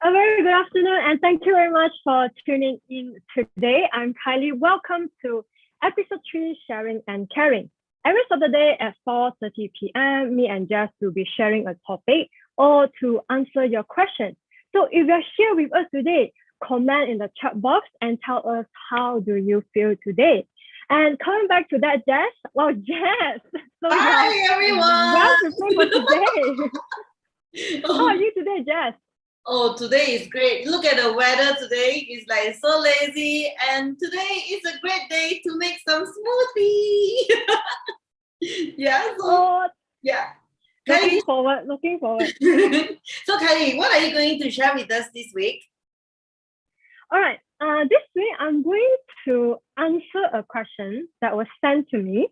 A very good afternoon, and thank you very much for tuning in today. I'm Kylie. Welcome to episode 3, Sharing and Caring. Every Saturday at 4:30 p.m., me and Jess will be sharing a topic or to answer your questions. So if you're here with us today, comment in the chat box and tell us how do you feel today. And coming back to that, Jess, wow, Jess, so Hi, everyone. well prepared for today. How are you today, Jess? Oh, today is great. Look at the weather today. It's like so lazy. And today is a great day to make some smoothie. Yeah. Looking forward. So Kylie, what are you going to share with us this week? All right. This week I'm going to answer a question that was sent to me.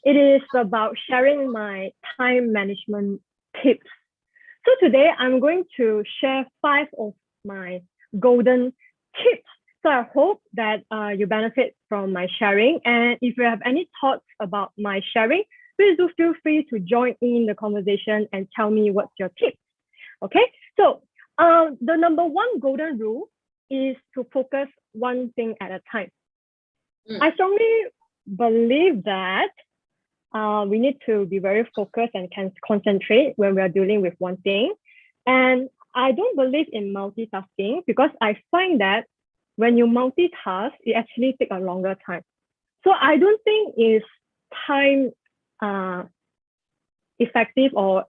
It is about sharing my time management tips. So today I'm going to share 5 of my golden tips. So I hope that you benefit from my sharing. And if you have any thoughts about my sharing, please do feel free to join in the conversation and tell me what's your tip. Okay, so the number 1 golden rule is to focus one thing at a time. I strongly believe that we need to be very focused and can concentrate when we are dealing with one thing. And I don't believe in multitasking because I find that when you multitask, it actually takes a longer time. So I don't think it's time effective or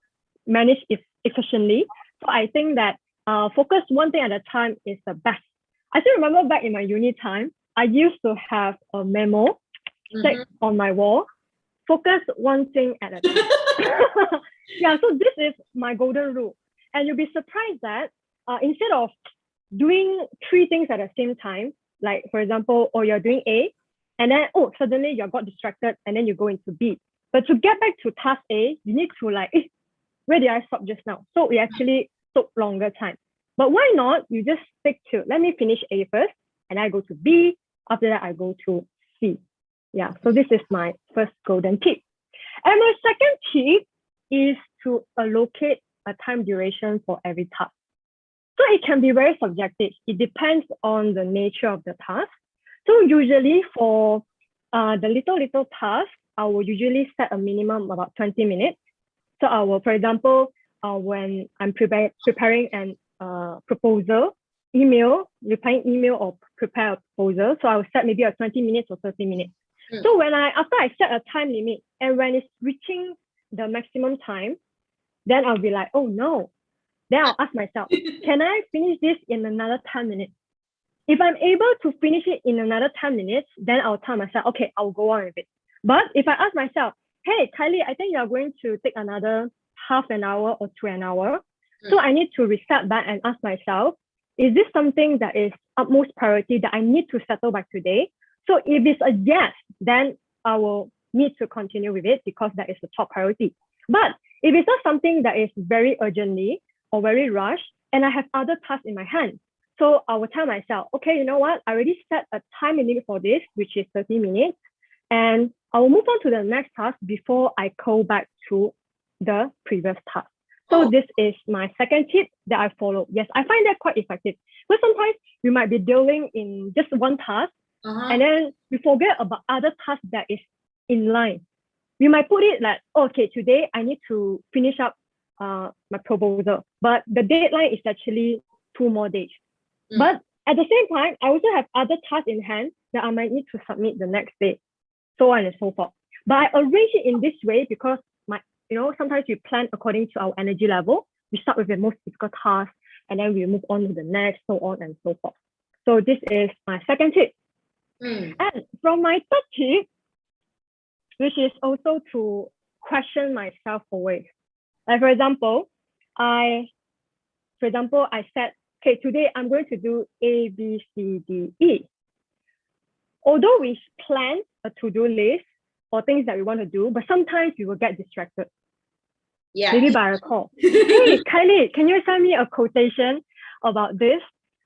managed efficiently. So I think that focus one thing at a time is the best. I still remember back in my uni time, I used to have a memo set on my wall. Focus one thing at a time. Yeah, so this is my golden rule. And you'll be surprised that instead of doing 3 things at the same time, like for example, or you're doing A, and then suddenly you got distracted and then you go into B. But to get back to task A, you need to where did I stop just now? So it actually took longer time. But why not? You just stick to, let me finish A first, and I go to B. After that, I go to C. Yeah, so this is my first golden tip. And my second tip is to allocate a time duration for every task. So it can be very subjective. It depends on the nature of the task. So usually for the little tasks, I will usually set a minimum about 20 minutes. So I will, for example, when I'm preparing an proposal, replying email or prepare a proposal, so I will set maybe a 20 minutes or 30 minutes. So after I set a time limit and when it's reaching the maximum time, then I'll be like, oh no. Then I'll ask myself, can I finish this in another 10 minutes? If I'm able to finish it in another 10 minutes, then I'll tell myself, okay, I'll go on with it. But if I ask myself, hey, Kylie, I think you're going to take another half an hour or to an hour. So I need to reset back and ask myself, is this something that is utmost priority that I need to settle by today? So if it's a yes, then I will need to continue with it because that is the top priority. But if it's not something that is very urgently or very rushed, and I have other tasks in my hand, so I will tell myself, okay, you know what? I already set a time limit for this, which is 30 minutes, and I will move on to the next task before I go back to the previous task. So this is my second tip that I follow. Yes, I find that quite effective. But sometimes we might be dealing in just one task, and then we forget about other tasks that is in line. We might put it like, okay, today I need to finish up my proposal, but the deadline is actually 2 more days. But at the same time, I also have other tasks in hand that I might need to submit the next day, so on and so forth. But I arrange it in this way because sometimes we plan according to our energy level. We start with the most difficult task, and then we move on to the next, so on and so forth. So this is my second tip. And from my third tip, which is also to question myself always. Like for example, I said, okay, today I'm going to do A, B, C, D, E. Although we plan a to-do list or things that we want to do, but sometimes we will get distracted. Yeah. Maybe by a call. Hey, Kylie, can you send me a quotation about this?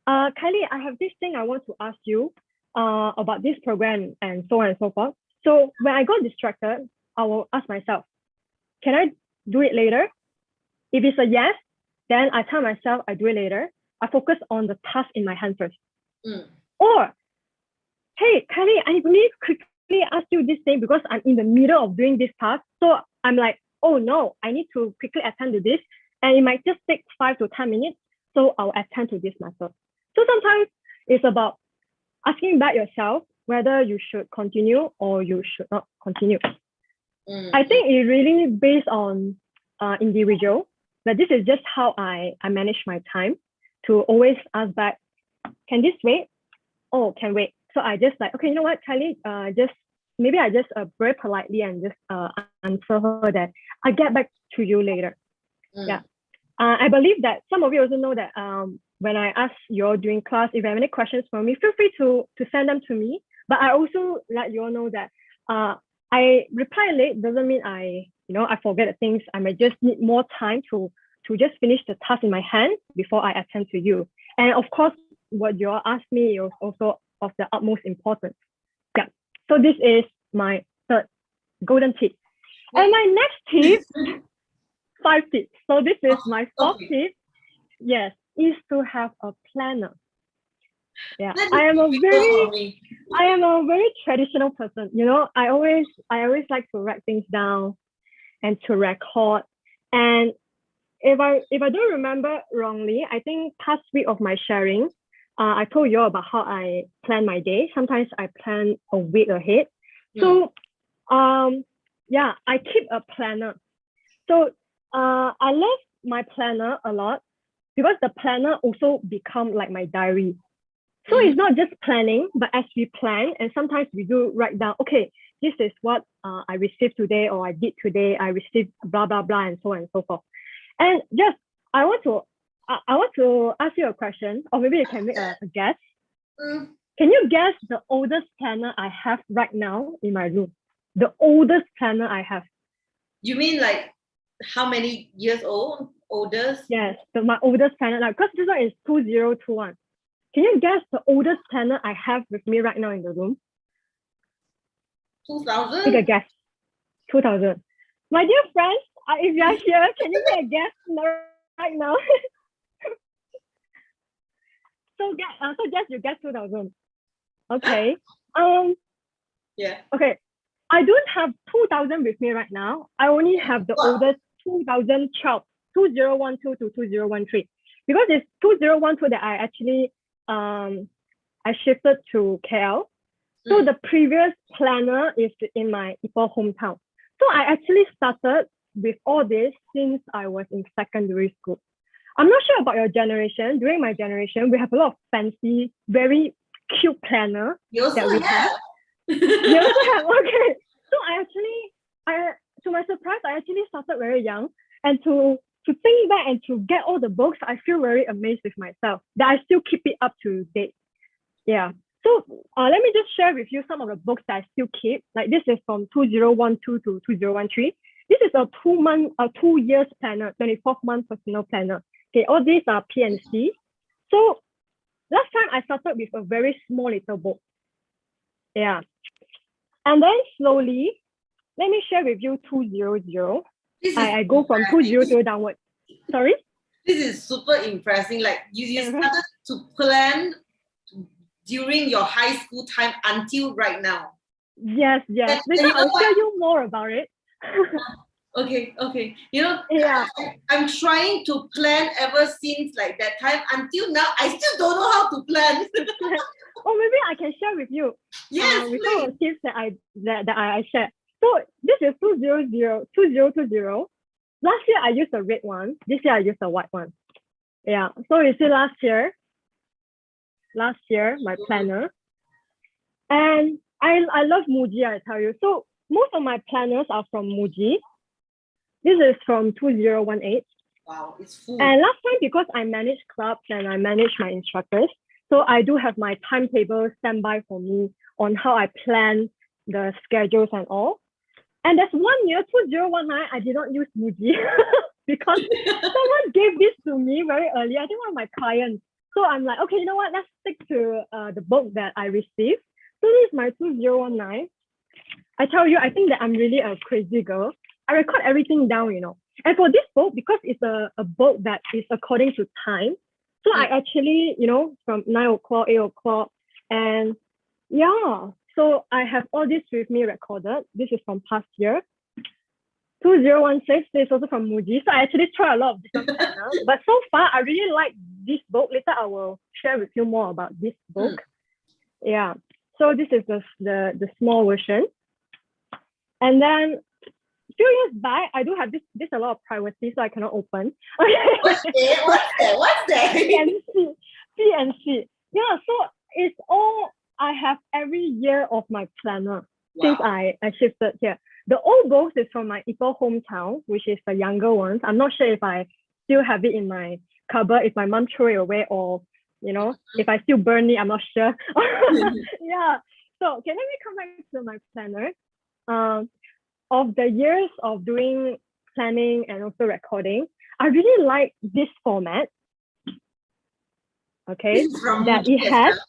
Kylie, I have this thing I want to ask you about this program and so on and so forth. So when I got distracted, I will ask myself, can I do it later? If it's a yes, then I tell myself I do it later. I focus on the task in my hand first. Mm. Or, hey, Kylie, I need to quickly ask you this thing because I'm in the middle of doing this task. So I'm like, oh no, I need to quickly attend to this. And it might just take 5 to 10 minutes. So I'll attend to this matter. So sometimes it's about asking back yourself whether you should continue or you should not continue. I think it really based on individual, but this is just how I manage my time to always ask back, can this wait? Oh, can wait. So I just like, okay, you know what, Kylie, maybe I just very politely and just answer her that I get back to you later. Yeah. I believe that some of you also know that when I ask you all during class, if you have any questions for me, feel free to send them to me. But I also let you all know that I reply late doesn't mean I forget things. I might just need more time to just finish the task in my hand before I attend to you. And of course, what you all ask me is also of the utmost importance. Yeah. So this is my third golden tip. And my next tip, 5 tips. So this is my fourth tip. Yes, is to have a planner. Yeah, I am a very traditional person. You know, I always like to write things down and to record. And if I don't remember wrongly, I think past week of my sharing, I told you all about how I plan my day. Sometimes I plan a week ahead. So yeah, I keep a planner. So I love my planner a lot because the planner also become like my diary. So it's not just planning, but as we plan, and sometimes we do write down, okay, this is what I received today, or I did today, I received blah, blah, blah, and so on and so forth. And just, I want to ask you a question, or maybe you can make a guess. Can you guess the oldest planner I have right now in my room? The oldest planner I have. You mean like how many years old? Oldest? Yes, my oldest planner, like, because this one is 2021. Can you guess the oldest planner I have with me right now in the room? 2000? Take a guess. 2000. My dear friends, if you are here, can you make a guess right now? So just you guess 2000. Okay. Yeah. Okay. I don't have 2000 with me right now. I only have the oldest 2012, 2012 to 2013. Because it's 2012 that I actually I shifted to KL. So the previous planner is in my Ipoh hometown. So I actually started with all this since I was in secondary school. I'm not sure about your generation. During my generation, we have a lot of fancy, very cute planner that we have. You also have, okay. So to my surprise, I actually started very young. And to think back and to get all the books, I feel very amazed with myself that I still keep it up to date. Yeah. So let me just share with you some of the books that I still keep. Like this is from 2012 to 2013. This is a 2 years planner, 24th month personal planner. Okay, all these are PNC. So last time I started with a very small little book. Yeah. And then slowly, let me share with you 200. I go from 200 downwards. Sorry? This is super impressive. Like you started to plan during your high school time until right now. Yes. Maybe I'll tell you more about it. Okay. You know, yeah. I'm trying to plan ever since like that time until now. I still don't know how to plan. Or maybe I can share with you. Yes, with some of the tips that I shared. So this is 2020. Last year I used the red one. This year I used the white one. Yeah. So you see last year my planner. And I love Muji, I tell you. So most of my planners are from Muji. This is from 2018. Wow, it's full. And last time, because I manage clubs and I manage my instructors, so I do have my timetable standby for me on how I plan the schedules and all. And there's 1 year, 2019, I did not use Muji because someone gave this to me very early. I think one of my clients. So I'm like, okay, you know what? Let's stick to the book that I received. So this is my 2019. I tell you, I think that I'm really a crazy girl. I record everything down, you know. And for this book, because it's a book that is according to time, So I actually, from 9 o'clock, 8 o'clock, and yeah, so I have all this with me recorded. This is from past year. 2016, this is also from Muji. So I actually try a lot of different planners. But so far, I really like this book. Later, I will share with you more about this book. Yeah. So this is the small version. And then a few years back, I do have this a lot of privacy, so I cannot open. What's that? PNC. Yeah, so it's all I have every year of my planner since I shifted here. The old books is from my Ipoh hometown, which is the younger ones. I'm not sure if I still have it in my cupboard, if my mom threw it away, or if I still burn it, I'm not sure. Yeah. So okay, let me come back to my planner. Of the years of doing planning and also recording, I really like this format. Okay, that Muji, it has.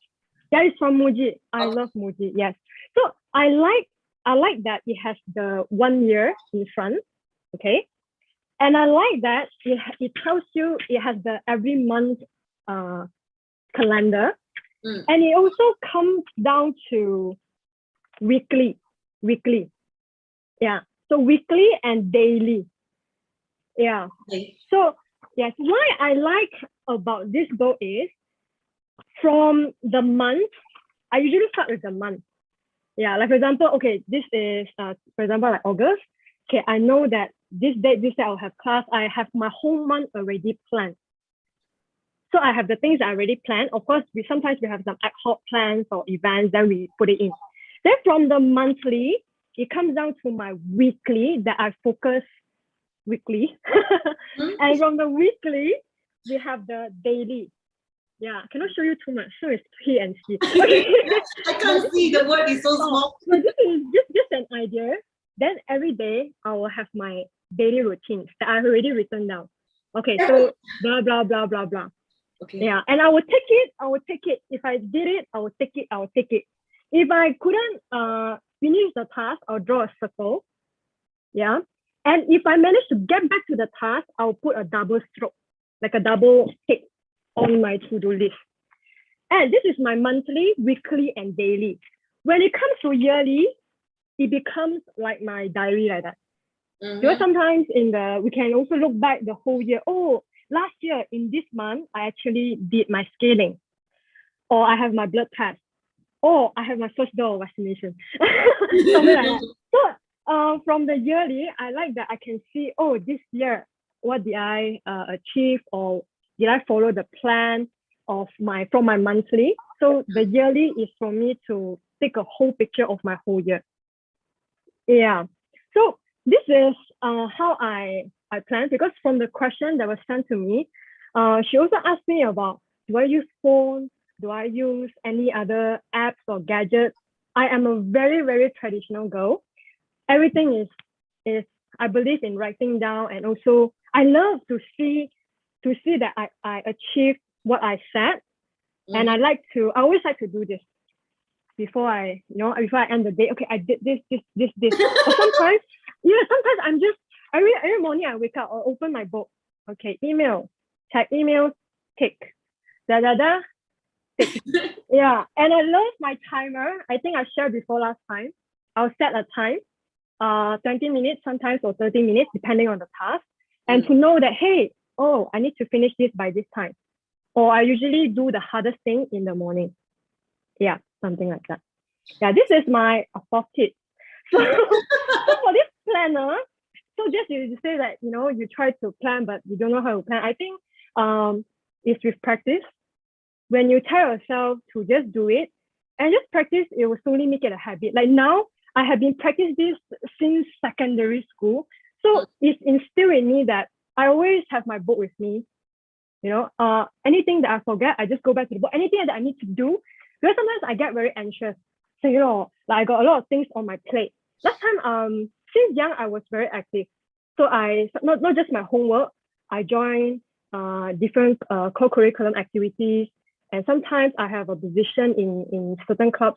Yeah, it's from Muji. I love Muji. Yes. So I like that it has the 1 year in front. Okay, and I like that it tells you it has the every month calendar, and it also comes down to weekly. Yeah. So weekly and daily. Yeah. Okay. So yes, what I like about this book is from the month, I usually start with the month. Yeah, like for example, okay, this is for example like August. Okay, I know that this date I'll have class. I have my whole month already planned. So I have the things I already planned. Of course, sometimes we have some ad hoc plans or events, then we put it in. Then from the monthly, it comes down to my weekly that I focus weekly. And from the weekly, we have the daily. Yeah, I cannot show you too much. So it's P and C. Okay. I can't see, the word is so small. So this is just an idea. Then every day, I will have my daily routines that I've already written down. Okay, so blah, blah, blah, blah, blah. Okay. Yeah, and I will take it. If I did it, I will take it. If I couldn't finish the task, I'll draw a circle. Yeah. And if I manage to get back to the task, I'll put a double stroke, like a double tick on my to-do list. And this is my monthly, weekly, and daily. When it comes to yearly, it becomes like my diary like that. Because sometimes we can also look back the whole year. Oh, last year in this month, I actually did my scaling, or I have my blood test, or I have my first dose of vaccination. Something like that. So from the yearly, I like that I can see, oh, this year, what did I achieve, or did I follow the plan from my monthly? So the yearly is for me to take a whole picture of my whole year. Yeah. So this is how I plan, because from the question that was sent to me, she also asked me about, do I use phone? Do I use any other apps or gadgets? I am a very, very traditional girl. Everything is I believe in writing down, and also I love to see that I achieved what I said. And I always like to do this before I end the day. Okay, I did this. Or sometimes I'm just every morning I wake up, I'll open my book. Okay, email, check email, tick, tick. Yeah, and I love my timer. I think I shared before last time. I'll set a time, 20 minutes sometimes, or 30 minutes, depending on the task. And to know that, hey, I need to finish this by this time. Or I usually do the hardest thing in the morning. Yeah, something like that. Yeah, this is my fourth tip. So for this planner, so just you say that, you try to plan, but you don't know how to plan. I think it's with practice. When you tell yourself to just do it and just practice, it will slowly make it a habit. Like now, I have been practicing this since secondary school. So it's instilled in me that I always have my book with me. Anything that I forget, I just go back to the book. Anything that I need to do, because sometimes I get very anxious. So, like I got a lot of things on my plate. Last time, since young, I was very active. So I, not just my homework, I joined different co-curriculum activities. And sometimes I have a position in certain clubs,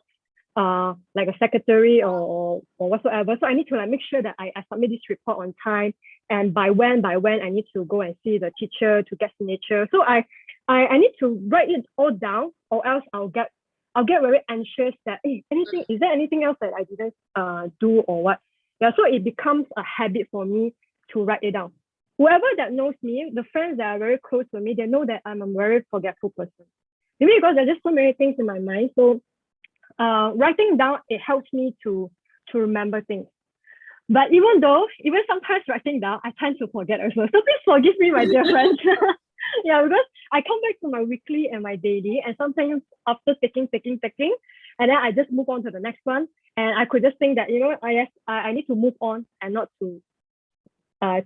like a secretary or whatsoever. So I need to make sure that I submit this report on time. And by when I need to go and see the teacher to get signature. So I I need to write it all down, or else I'll get very anxious that, hey, is there anything else that I didn't do or what? Yeah, so it becomes a habit for me to write it down. Whoever that knows me, the friends that are very close to me, they know that I'm a very forgetful person. Maybe because there's just so many things in my mind. So writing down, it helps me to remember things. But even sometimes writing down, I tend to forget as well. So please forgive me, my dear friends. Yeah, because I come back to my weekly and my daily, and sometimes after taking, and then I just move on to the next one. And I could just think that, I need to move on and not to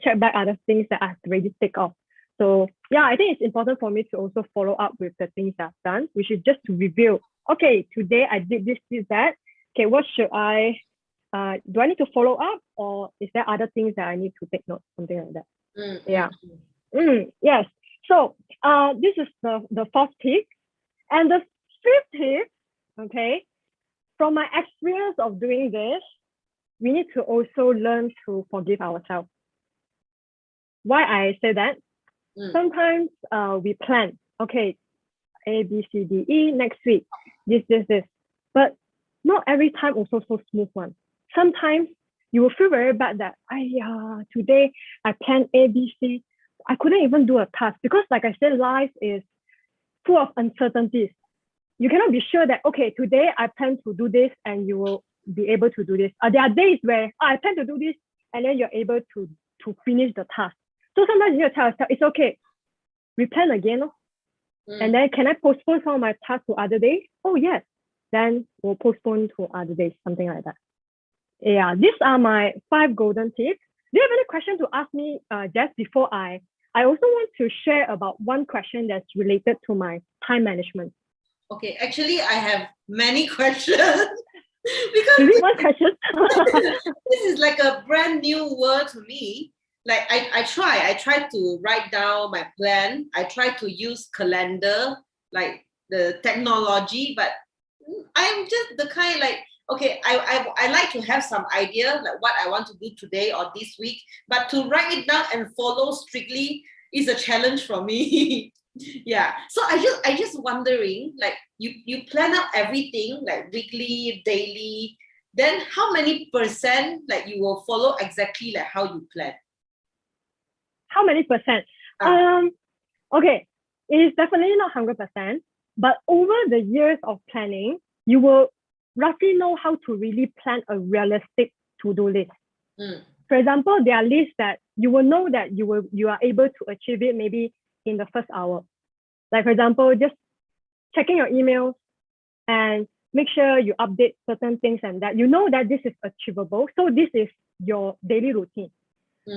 check back other things that I've already ticked off. So yeah, I think it's important for me to also follow up with the things I've done, which is just to review. Okay, today I did this, that. Okay, what should I do I need to follow up, or is there other things that I need to take note? Something like that. Yeah. Yes. So this is the fourth tip. And the fifth tip, okay, from my experience of doing this, we need to also learn to forgive ourselves. Why I say that? Sometimes we plan, okay, A, B, C, D, E, next week, this. But not every time also so smooth one. Sometimes you will feel very bad that, today I planned A, B, C. I couldn't even do a task because, like I said, life is full of uncertainties. You cannot be sure that, okay, today I plan to do this and you will be able to do this. There are days where I plan to do this and then you're able to finish the task. So sometimes you need to tell yourself, it's okay. We plan again. And then can I postpone some of my tasks to other days? Oh, yes. Then we'll postpone to other days, something like that. Yeah, these are my 5 golden tips. Do you have any question to ask me, Jess, before I also want to share about one question that's related to my time management. Okay, actually, I have many questions. Because is it one question? This is like a brand new word to me. Like I try to write down my plan. I try to use calendar, like the technology, but I'm just the kind like, okay, I like to have some idea like what I want to do today or this week, but to write it down and follow strictly is a challenge for me. Yeah, so I just wondering, like you plan out everything like weekly, daily, then how many percent like you will follow exactly like how you plan? How many percent? Okay, it is definitely not 100%, but over the years of planning, you will roughly know how to really plan a realistic to-do list. For example, there are lists that you will know that you are able to achieve it maybe in the first hour. Like, for example, just checking your emails and make sure you update certain things and that you know that this is achievable. So this is your daily routine.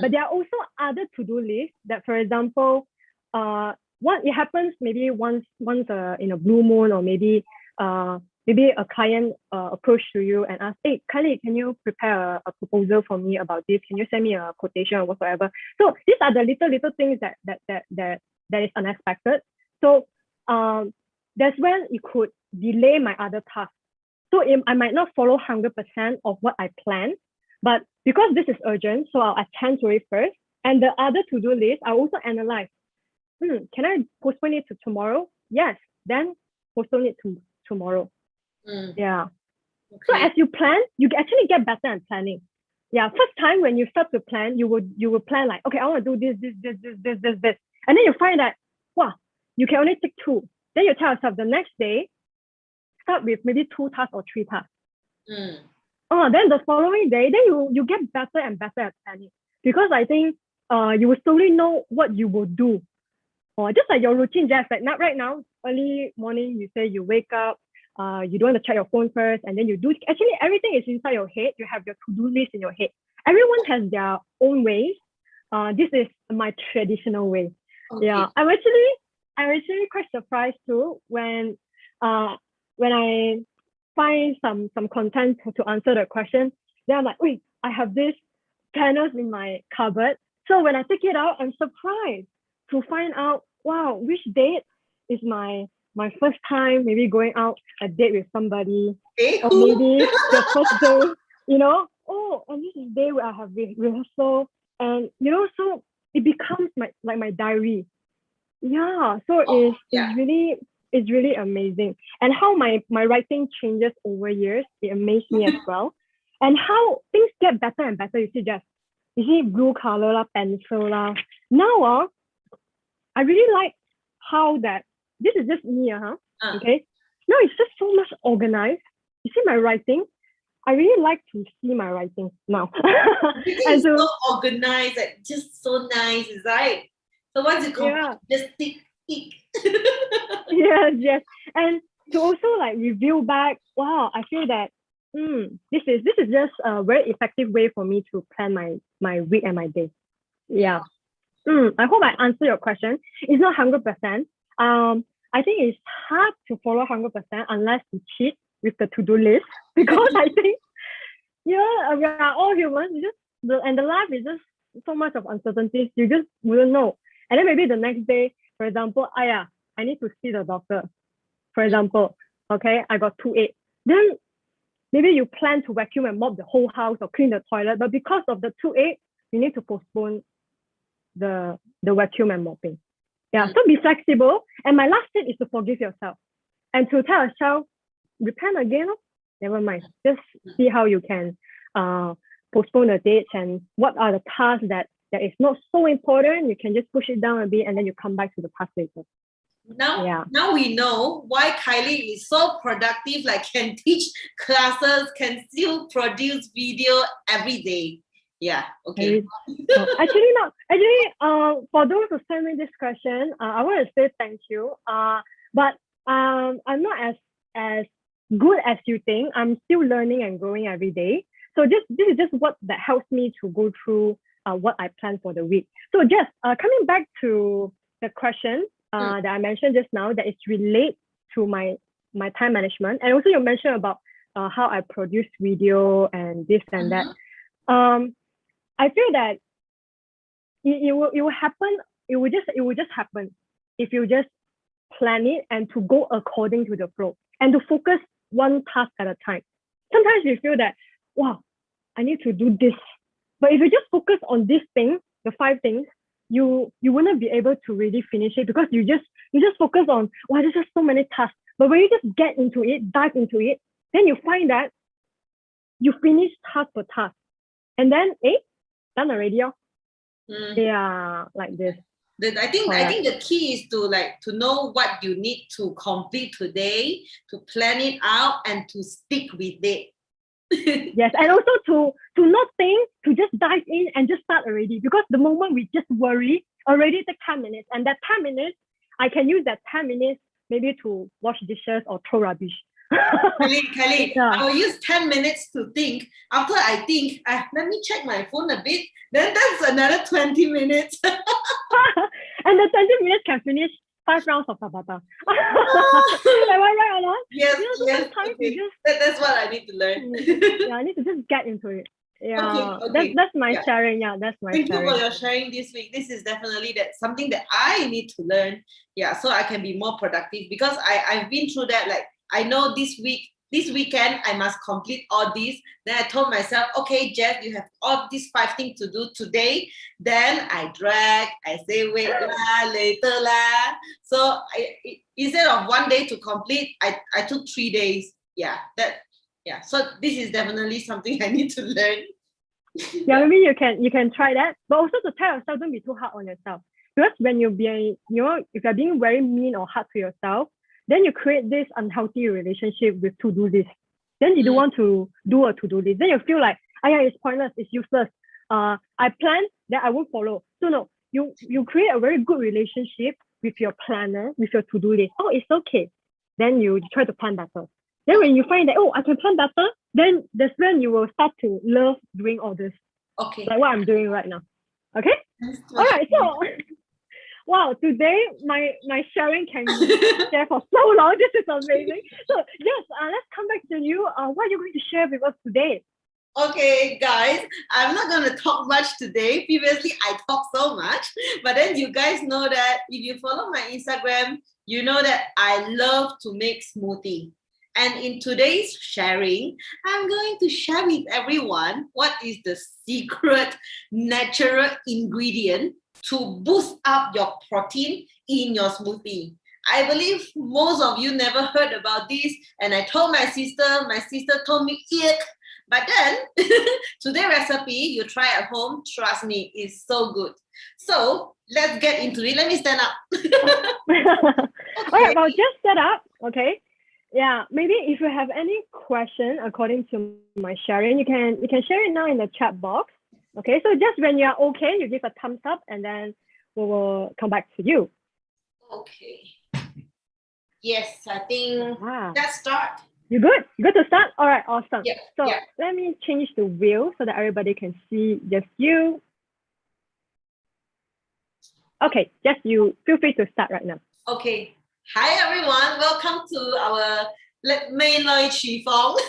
But there are also other to-do lists that, for example, it happens maybe once in a blue moon, or maybe a client approach to you and ask, hey, Kylie, can you prepare a proposal for me about this? Can you send me a quotation or whatsoever? So these are the little things that is unexpected. So that's when it could delay my other tasks. So I might not follow 100% of what I planned, but because this is urgent, so I'll attend to it first. And the other to-do list, I also analyze. Can I postpone it to tomorrow? Yes, then postpone it to tomorrow. Yeah. Okay. So as you plan, you actually get better at planning. Yeah, first time when you start to plan, you will plan like, okay, I want to do this. And then you find that, wow, you can only take 2. Then you tell yourself the next day, start with maybe 2 tasks or 3 tasks. Then the following day, then you get better and better at planning. Because I think you will slowly know what you will do. Or just like your routine, just like not right now, early morning, you say you wake up, you don't want to check your phone first, and then you do. Actually, everything is inside your head. You have your to-do list in your head. Everyone has their own ways. This is my traditional way. Okay. Yeah, I'm actually quite surprised too when I find some content to answer the question. Then I'm like, wait, I have this planners in my cupboard. So when I take it out, I'm surprised to find out, wow, which date is my first time maybe going out a date with somebody, or maybe the first day, and this is the day where I have rehearsal, and so it becomes my diary. Yeah, so Oh, it's yeah. it's really amazing. And how my writing changes over years, it amazed me as well. And how things get better and better. You see, just you see blue color lah, pencil lah. Now, I really like how that this is just me, Uh, okay. Now it's just so much organized. You see my writing. I really like to see my writing now. Everything And is so so organized, like just so nice, right? So once you complete, yeah, just tick, tick. yes. And to also like review back, wow, I feel that this is just a very effective way for me to plan my week and my day. Yeah. Yeah. I hope I answer your question. It's not 100%. I think it's hard to follow 100% unless you cheat with the to-do list because I think we are all humans. And the life is just so much of uncertainties. You just wouldn't know. And then maybe the next day, for example, I need to see the doctor. For example, okay, I got 2-8. Then maybe you plan to vacuum and mop the whole house or clean the toilet, but because of the 2-8, you need to postpone the vacuum and mopping. Yeah, so be flexible. And my last tip is to forgive yourself and to tell yourself, repent again. Never mind. Just see how you can postpone the dates and what are the tasks that is not so important. You can just push it down a bit and then you come back to the task later. Now we know why Kylie is so productive, like can teach classes, can still produce video every day. Yeah, okay. Actually, not. Actually, for those who sent me this question, I want to say thank you. But I'm not as good as you think. I'm still learning and growing every day. So this is just what that helps me to go through what I plan for the week. So just coming back to the question that I mentioned just now, that is relate to my time management, and also you mentioned about how I produce video and this and that. I feel that it will happen. It will just happen if you just plan it and to go according to the flow and to focus one task at a time. Sometimes you feel that, wow, I need to do this. But if you just focus on this thing, the 5 things, you wouldn't be able to really finish it because you just focus on, wow, there's just so many tasks. But when you just get into it, dive into it, then you find that you finish task per task. And then, done already. Yeah, like this. I think the key is to know what you need to complete today, to plan it out and to stick with it. Yes, and also to not think, to just dive in and just start already. Because the moment we just worry, already take 10 minutes. And that 10 minutes, I can use that 10 minutes maybe to wash dishes or throw rubbish. Kylie, I will use 10 minutes to think. After I think, let me check my phone a bit. Then that's another 20 minutes. And the 20 minutes can finish 5 rounds of Tabata. Am I right or not? Yes, okay. That's what I need to learn. Yeah, I need to just get into it. Yeah, okay. That's my sharing. Yeah, that's my Thank sharing. you for your sharing this week. This is definitely something that I need to learn. Yeah, so I can be more productive because I've been through that. Like I know this weekend I must complete all these. Then I told myself, okay, Jeff, you have all these 5 things to do today. Then I say wait lah, later lah. So instead of 1 day to complete, I took 3 days. So this is definitely something I need to learn. Yeah, maybe you can try that, but also to tell yourself, don't be too hard on yourself. Because when if you're being very mean or hard to yourself, then you create this unhealthy relationship with to-do list. Then you don't want to do a to-do list. Then you feel like, it's pointless, it's useless. I plan, then I won't follow. So no, you create a very good relationship with your planner, with your to-do list. Oh, it's okay. Then you try to plan better. Then when you find that, I can plan better, then that's when you will start to love doing all this. Okay. Like what I'm doing right now. Okay? All right, so wow, today my sharing can share for so long. This is amazing. So yes, let's come back to you. What are you going to share with us today? Okay, guys, I'm not going to talk much today. Previously, I talked so much, but then you guys know that if you follow my Instagram, you know that I love to make smoothie. And in today's sharing, I'm going to share with everyone what is the secret natural ingredient to boost up your protein in your smoothie. I believe most of you never heard about this, and I told my sister told me, ick. But then, today's recipe, you try at home, trust me, it's so good. So let's get into it. Let me stand up. All right, well, just set up, okay? Yeah, maybe if you have any question according to my sharing, you can share it now in the chat box. Okay, so just when you're okay, you give a thumbs up and then we will come back to you. Okay. Yes, I think let's start. You good? Good to start? All right, awesome. Yeah, so yeah. Let me change the wheel so that everybody can see just you. Okay, just you. Feel free to start right now. Okay. Hi, everyone. Welcome to our mainline Qifeng.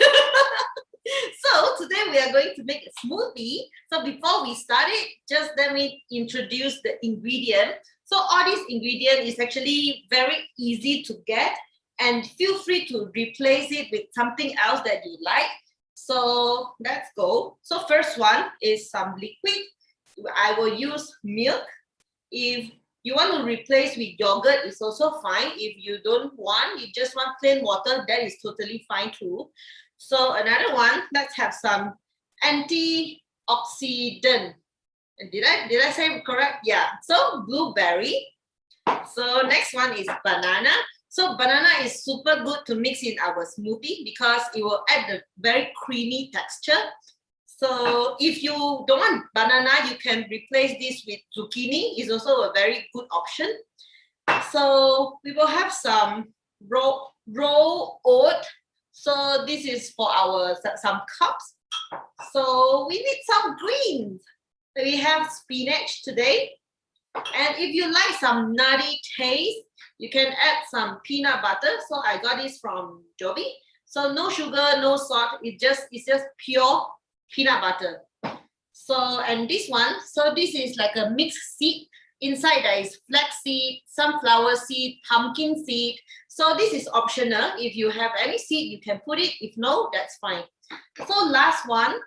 So today we are going to make a smoothie. So before we start it, just let me introduce the ingredient. So all these ingredient is actually very easy to get, and feel free to replace it with something else that you like. So let's go. So first one is some liquid. I will use milk. If you want to replace with yogurt, it's also fine. If you don't want, you just want plain water, that is totally fine too. So another one, let's have some antioxidant. Did I say it correct? Yeah. So blueberry. So next one is banana. So banana is super good to mix in our smoothie because it will add the very creamy texture. So if you don't want banana, you can replace this with zucchini. It's also a very good option. So we will have some raw oat. So this is for our some cups. So we need some greens. We have spinach today. And if you like some nutty taste, you can add some peanut butter. So I got this from Joby. So no sugar, no salt. It's just pure peanut butter. So, and this one, so this is like a mixed seed. Inside there is flax seed, sunflower seed, pumpkin seed. So this is optional. If you have any seed, you can put it. If no, that's fine. So last one,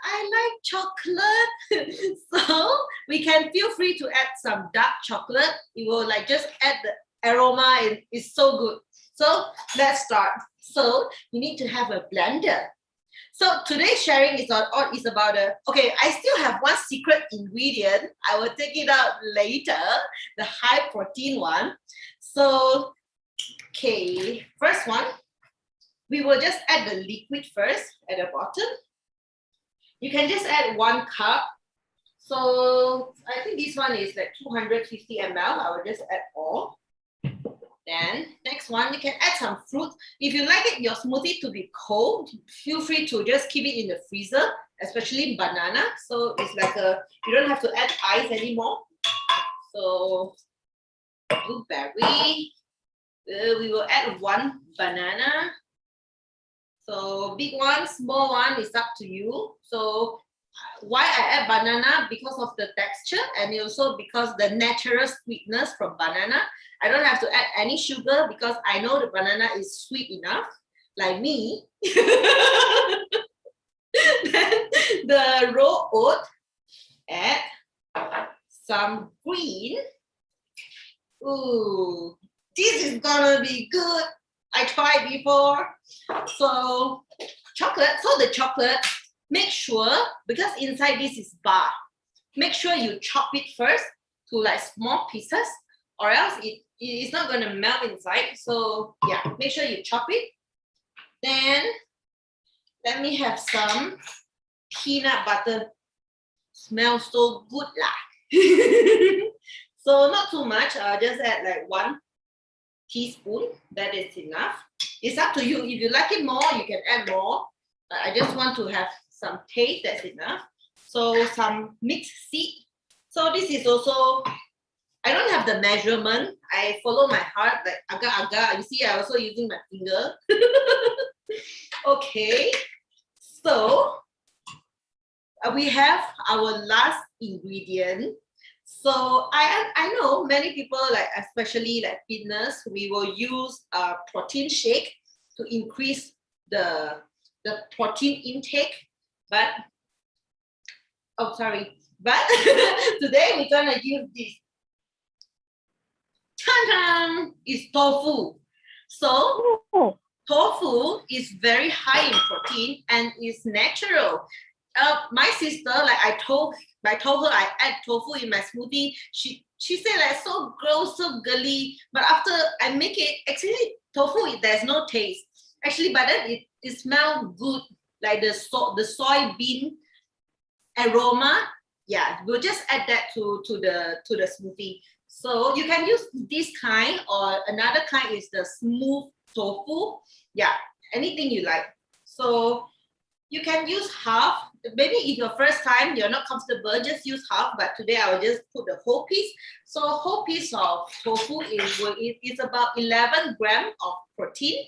I like chocolate. So we can feel free to add some dark chocolate. It will like just add the aroma. It's so good. So let's start. So you need to have a blender. So today's sharing is about okay, I still have one secret ingredient. I will take it out later, the high protein one. So, okay, first one, we will just add the liquid first at the bottom. You can just add 1 cup. So I think this one is like 250 ml. I will just add all. Then next one, you can add some fruit. If you like it, your smoothie to be cold, feel free to just keep it in the freezer, especially banana. So it's like you don't have to add ice anymore. So blueberry, we will add 1 banana. So big one, small one is up to you. So why I add banana? Because of the texture and also because the natural sweetness from banana. I don't have to add any sugar because I know the banana is sweet enough, like me. Then the raw oat, add some green. Ooh, this is gonna be good. I tried before. So chocolate, the chocolate, make sure, because inside this is bar, make sure you chop it first to like small pieces, or else it's not going to melt inside. So yeah, make sure you chop it. Then let me have some peanut butter. Smells so good lah. So not too much. I'll just add like 1 teaspoon. That is enough. It's up to you. If you like it more, you can add more. But I just want to have some taste. That's enough. So some mixed seed. So this is also, I don't have the measurement. I follow my heart, like agak-agak. You see, I also using my finger. Okay. So we have our last ingredient. So I know many people, like especially like fitness, we will use a protein shake to increase the protein intake. But but today we're gonna use this. Ta-da! It's tofu. So tofu is very high in protein and is natural. My sister, like I told her I add tofu in my smoothie. She said like so gross, so girly. But after I make it, actually tofu there's no taste. Actually, but then it smells good, like the soybean aroma. Yeah, we'll just add that to the smoothie. So you can use this kind, or another kind is the smooth tofu. Yeah, anything you like. So you can use half. Maybe if your first time you're not comfortable, just use half. But today I will just put the whole piece. So a whole piece of tofu is about 11 grams of protein.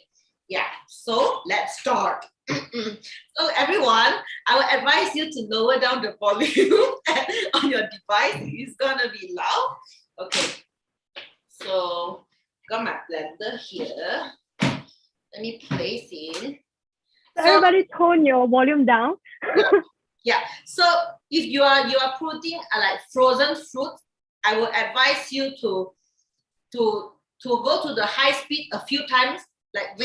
Yeah, so let's start. So everyone, I will advise you to lower down the volume on your device. It's gonna be loud. Okay, so got my blender here. Let me place in. So everybody tone your volume down. Yeah. So if you are putting like frozen fruit, I will advise you to go to the high speed a few times, like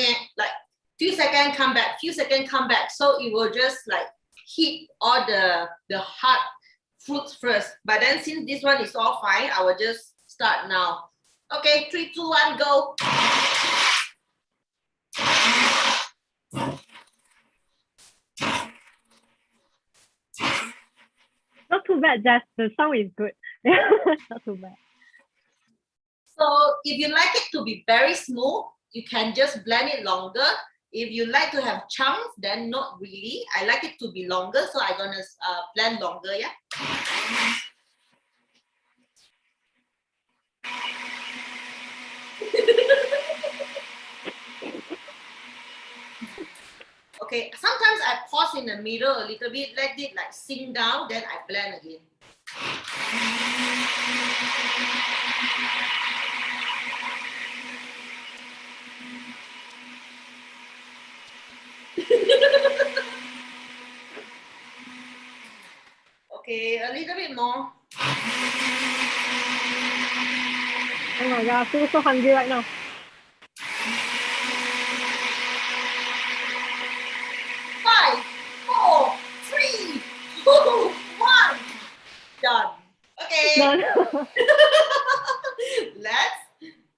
few seconds come back, few seconds come back. So it will just like hit all the hard fruits first. But then since this one is all fine, I will just start now. Okay, 3, 2, 1, go. Not too bad, Jess. The sound is good. Not too bad. So if you like it to be very smooth, you can just blend it longer. If you like to have chunks, then not really. I like it to be longer, so I'm gonna blend longer, yeah. Okay, sometimes I pause in the middle a little bit, let it like sink down, then I blend again. Okay, a little bit more. Oh my god, I feel so hungry right now. 5, 4, 3, 2, 1. Done. Okay. Done. Let's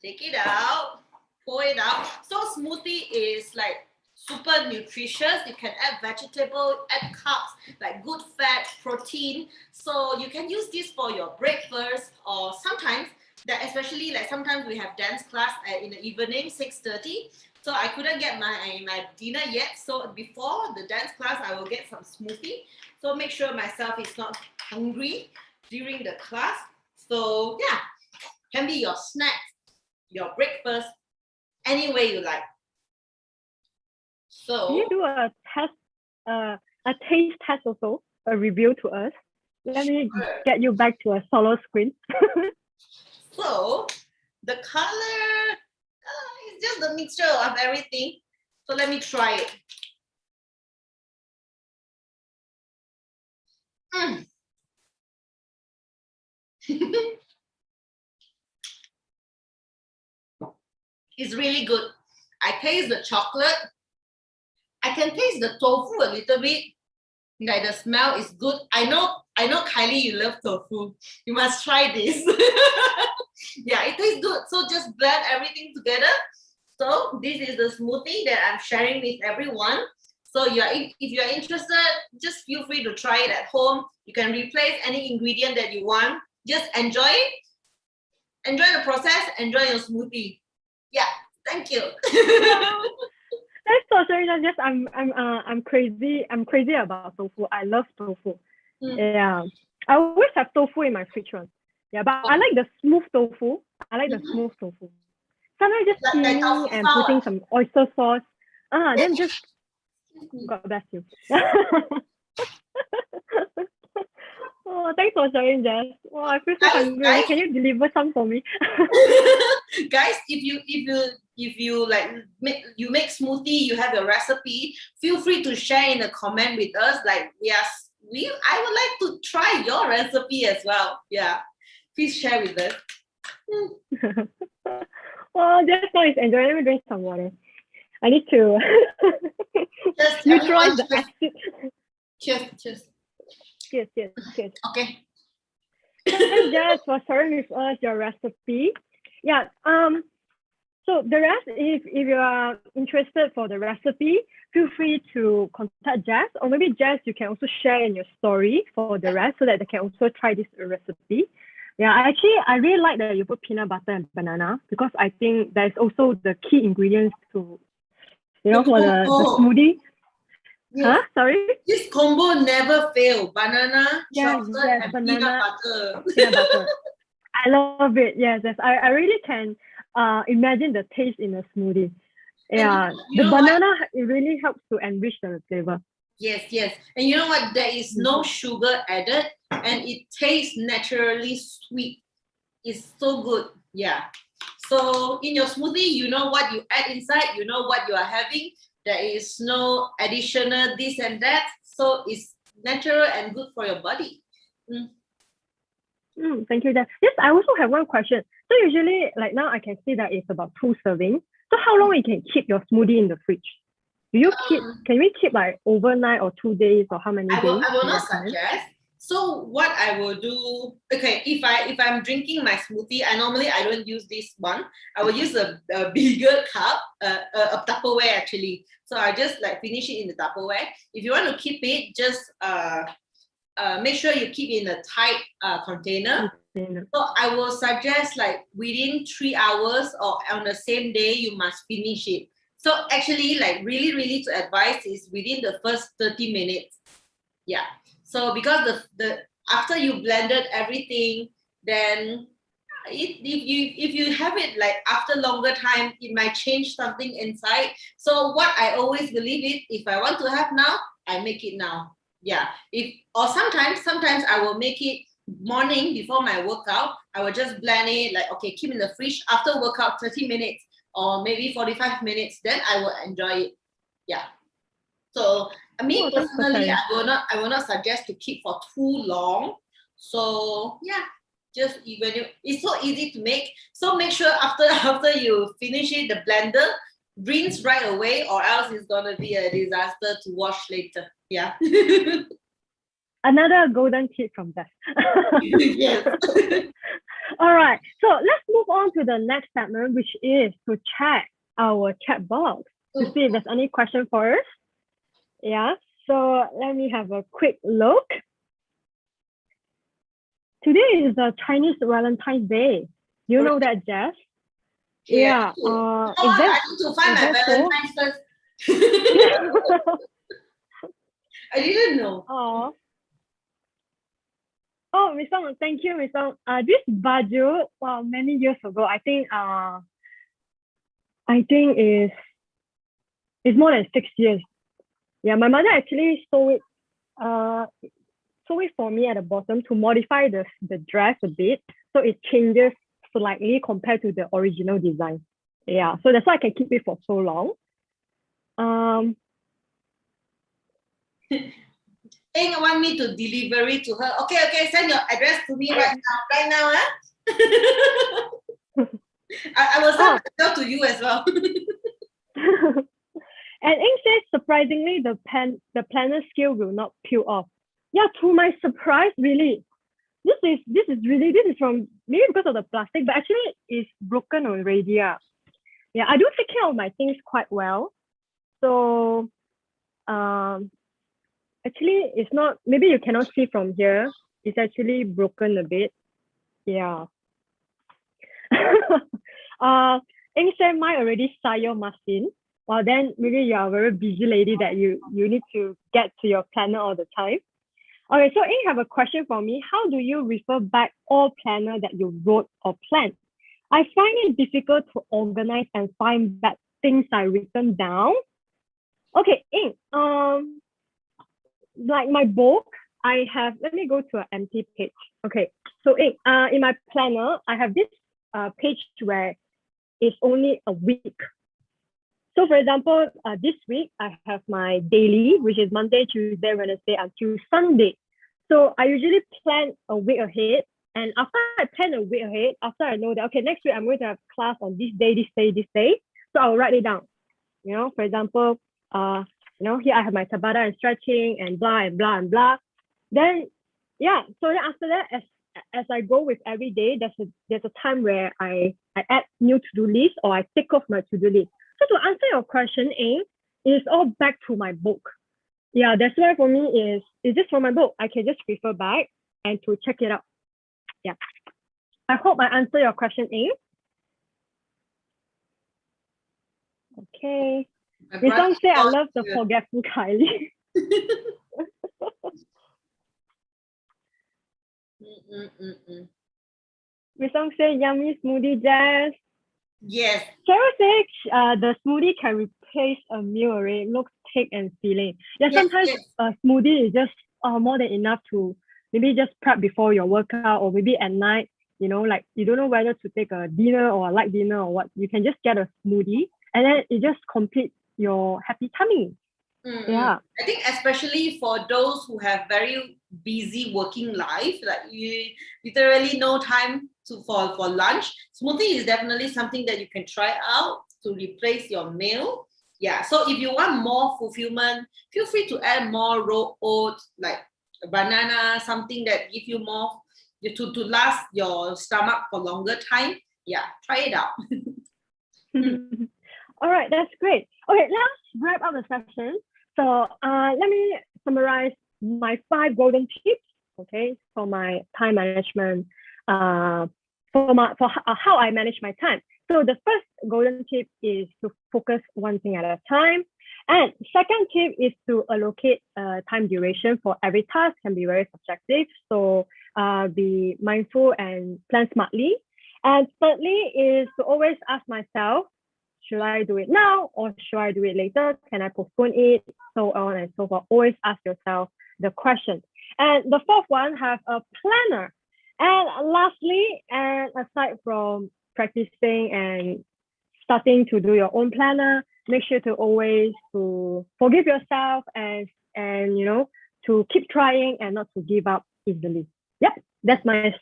take it out, pour it out. So smoothie is like super nutritious. You can add vegetable, add carbs, like good fat, protein. So you can use this for your breakfast, or sometimes that, especially like sometimes we have dance class in the evening, 6:30. So I couldn't get my dinner yet. So before the dance class, I will get some smoothie. So make sure myself is not hungry during the class. So yeah, can be your snack, your breakfast, any way you like. So can you do a test, a taste test also, a review to us? Let me get you back to a solo screen. So the color is just the mixture of everything. So let me try it. It's really good. I taste the chocolate. I can taste the tofu a little bit. Like the smell is good. I know Kylie, you love tofu. You must try this. Yeah, it tastes good. So just blend everything together. So this is the smoothie that I'm sharing with everyone. So if you're interested, just feel free to try it at home. You can replace any ingredient that you want. Just enjoy it. Enjoy the process. Enjoy your smoothie. Yeah, thank you. Thanks for sharing that. Yes, I'm crazy. I'm crazy about tofu. I love tofu. Yeah, I always have tofu in my fridge one. Yeah, but I like the smooth tofu. I like the smooth tofu. Sometimes just steaming and putting some oyster sauce. Then just God bless you. Oh, thanks for sharing, Jess. Oh, I feel so hungry. Can you deliver some for me? Guys, if if you like make smoothie, you have your recipe, feel free to share in the comment with us. Like I would like to try your recipe as well. Yeah, please share with us. Well, just now it's enjoying. Let me drink some water. I need to Just neutralize everyone, the acid. cheers. Cheers. Okay. Thanks, Jess, for sharing with us your recipe. Yeah. So the rest, if you are interested for the recipe, feel free to contact Jess, or maybe Jess, you can also share in your story for the rest so that they can also try this recipe. Yeah, actually, I really like that you put peanut butter and banana because I think that's also the key ingredients to, for the smoothie. Yes. Huh? Sorry? This combo never fail. Banana, Yes, chocolate, and banana, peanut butter. I love it. Yes. I really can imagine the taste in a smoothie. Yeah, you the know banana, it really helps to enrich the flavor. Yes. And you know what? There is no sugar added and it tastes naturally sweet. It's so good. Yeah. So in your smoothie, you know what you add inside, you know what you are having. There is no additional this and that. So it's natural and good for your body. Thank you, Jeff. Yes, I also have one question. So usually, like now, I can see that it's about 2 servings. So how long you can keep your smoothie in the fridge? Can we keep like overnight or 2 days or how many days? I will not suggest. So what I will do, okay, if I'm drinking my smoothie, I don't use this one. I will use a bigger cup, a Tupperware actually. So I just like finish it in the Tupperware. If you want to keep it, just make sure you keep in a tight container. So I will suggest like within 3 hours or on the same day, you must finish it. So actually, like really to advise is within the first 30 minutes. Yeah. So because the after you blended everything, then if you have it like after longer time, it might change something inside. So what I always believe is if I want to have now, I make it now. Yeah. Sometimes I will make it morning before my workout. I will just blend it like okay, keep in the fridge after workout 30 minutes or maybe 45 minutes, then I will enjoy it. Yeah. So me personally, I will not suggest to keep for too long. So yeah, just it's so easy to make. So make sure after you finish it, the blender rinse right away, or else it's gonna be a disaster to wash later. Yeah. Another golden tip from Beth. Yes. All right. So let's move on to the next segment, which is to check our chat box to see if there's any question for us. Yeah. So let me have a quick look. Today is the Chinese Valentine's Day. You know that, Jess? Yeah. I need to find my Valentine's first. I didn't know. Oh, Miss Song, thank you, Miss Song. This baju, wow, many years ago, I think it's more than 6 years. Yeah, my mother actually sew it for me at the bottom to modify the dress a bit, so it changes slightly compared to the original design. Yeah, so that's why I can keep it for so long. Eng want me to deliver it to her. Okay, send your address to me right now, I will send myself to you as well. And Eng says, surprisingly, the planner scale will not peel off. Yeah, to my surprise, really. This is from maybe because of the plastic, but actually it's broken already. Yeah, I do take care of my things quite well. So actually it's not, maybe you cannot see from here. It's actually broken a bit. Yeah. Eng said mine already style machine. Well, then maybe you are a very busy lady that you need to get to your planner all the time. Okay, so Eng have a question for me. How do you refer back all planner that you wrote or planned? I find it difficult to organize and find back things I written down. Okay, Eng, like my book, I have, let me go to an empty page. Okay, so Eng, in my planner, I have this page where is only a week. So for example, this week I have my daily, which is Monday, Tuesday, Wednesday until Sunday. So I usually plan a week ahead. And after I plan a week ahead, after I know that, okay, next week I'm going to have class on this day, this day, this day. So I'll write it down. For example, here I have my Tabata and stretching and blah and blah and blah. Then, so then after that, as I go with every day, there's a time where I add new to-do list or I take off my to-do list. So to answer your question, it's all back to my book. Yeah, that's why for me is just from my book. I can just refer back and to check it out. Yeah. I hope I answer your question, Okay. This song say I love the forgetful Kylie. This song say yummy smoothie jazz. Yes. Cheryl says the smoothie can replace a meal already. It looks thick and filling. Yeah, sometimes a smoothie is just more than enough to maybe just prep before your workout or maybe at night, like you don't know whether to take a dinner or a light dinner or what. You can just get a smoothie and then it just completes your happy tummy. Yeah. I think especially for those who have very busy working life, like you literally no time for lunch, smoothie is definitely something that you can try out to replace your meal. Yeah, so if you want more fulfillment, feel free to add more raw oats, like a banana, something that give you more to last your stomach for longer time. Yeah, try it out. All right, that's great. Okay, let's wrap up the session. So let me summarize my 5 golden tips, okay, for my time management, for how I manage my time. So the first golden tip is to focus one thing at a time. And second tip is to allocate time duration for every task, can be very subjective. So be mindful and plan smartly. And thirdly is to always ask myself, should I do it now or should I do it later? Can I postpone it? So on and so forth. Always ask yourself the question. And the fourth one, have a planner. And lastly, and aside from practicing and starting to do your own planner, make sure to always to forgive yourself and to keep trying and not to give up easily. Yep, that's my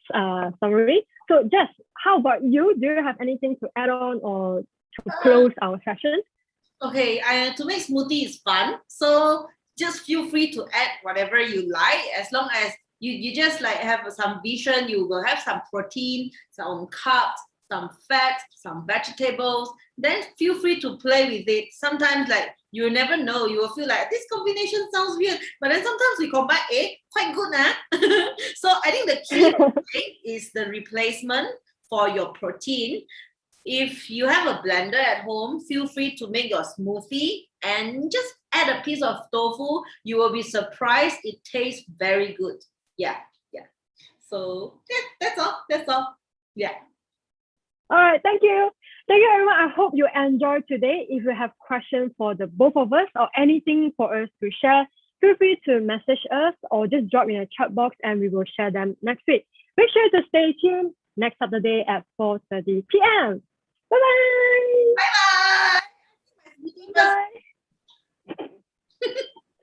summary. So Jess, how about you? Do you have anything to add on or to close our session? Okay, to make smoothie is fun. So just feel free to add whatever you like, as long as you just like have some vision. You will have some protein, some carbs, some fat, some vegetables. Then feel free to play with it. Sometimes like you never know, you will feel like this combination sounds weird, but then sometimes we combine quite good, So I think the key is the replacement for your protein. If you have a blender at home, feel free to make your smoothie and just add a piece of tofu. You will be surprised. It tastes very good. Yeah. So that's all. Yeah. All right. Thank you. Thank you, everyone. I hope you enjoyed today. If you have questions for the both of us or anything for us to share, feel free to message us or just drop in a chat box and we will share them next week. Make sure to stay tuned next Saturday at 4:30 p.m. Bye-bye. Bye-bye. Bye.